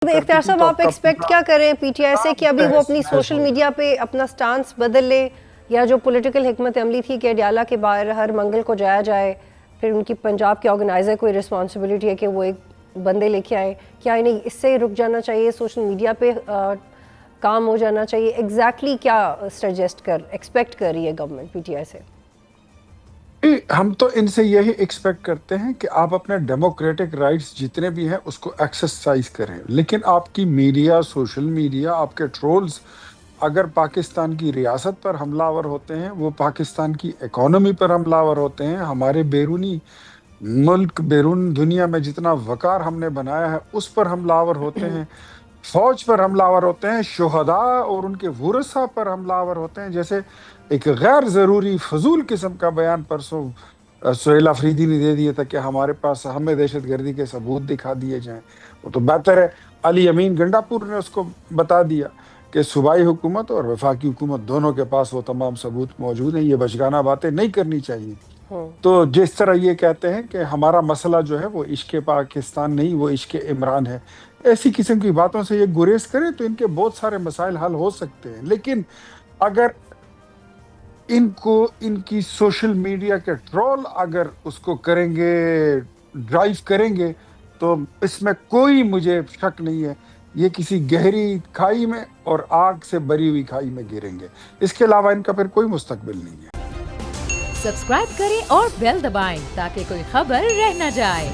اختیار صاحب آپ ایکسپیکٹ کیا کریں پی ٹی آئی سے کہ ابھی وہ اپنی سوشل میڈیا پہ اپنا سٹانس بدل لے، یا جو پولیٹیکل حکمت عملی تھی کہ اڈیالہ کے باہر ہر منگل کو جایا جائے، پھر ان کی پنجاب کے آرگنائزر کو رسپانسبلٹی ہے کہ وہ ایک بندے لے کے آئے، کیا انہیں اس سے رک جانا چاہیے، سوشل میڈیا پہ کام ہو جانا چاہیے؟ ایگزیکٹلی کیا ایکسپیکٹ کر رہی ہے گورنمنٹ پی ٹی آئی سے؟ ہم تو ان سے یہی ایکسپیکٹ کرتے ہیں کہ آپ اپنے ڈیموکریٹک رائٹس جتنے بھی ہیں اس کو ایکسرسائز کریں، لیکن آپ کی میڈیا، سوشل میڈیا، آپ کے ٹرولز اگر پاکستان کی ریاست پر حملہ آور ہوتے ہیں، وہ پاکستان کی اکانومی پر حملہ آور ہوتے ہیں، ہمارے بیرونی ملک، بیرون دنیا میں جتنا وقار ہم نے بنایا ہے اس پر حملہ آور ہوتے ہیں، فوج پر حملہ آور ہوتے ہیں، شہداء اور ان کے ورثاء پر حملہ آور ہوتے ہیں، جیسے ایک غیر ضروری فضول قسم کا بیان پرسوں سہیل آفریدی نے دے دیا تھا کہ ہمارے پاس ہمیں دہشت گردی کے ثبوت دکھا دیے جائیں۔ وہ تو بہتر ہے علی امین گنڈا پور نے اس کو بتا دیا کہ صوبائی حکومت اور وفاقی حکومت دونوں کے پاس وہ تمام ثبوت موجود ہیں، یہ بچگانہ باتیں نہیں کرنی چاہیے۔ تو جس طرح یہ کہتے ہیں کہ ہمارا مسئلہ جو ہے وہ عشق پاکستان نہیں، وہ عشق عمران ہے، ایسی قسم کی باتوں سے یہ گریز کریں تو ان کے بہت سارے مسائل حل ہو سکتے ہیں۔ لیکن اگر ان کو ان کی سوشل میڈیا کے ٹرول اگر اس کو کریں گے، ڈرائیو کریں گے، تو اس میں کوئی مجھے شک نہیں ہے یہ کسی گہری کھائی میں اور آگ سے بری ہوئی کھائی میں گریں گے، اس کے علاوہ ان کا پھر کوئی مستقبل نہیں ہے۔ سبسکرائب کریں اور بیل دبائیں تاکہ کوئی خبر رہ نہ جائے۔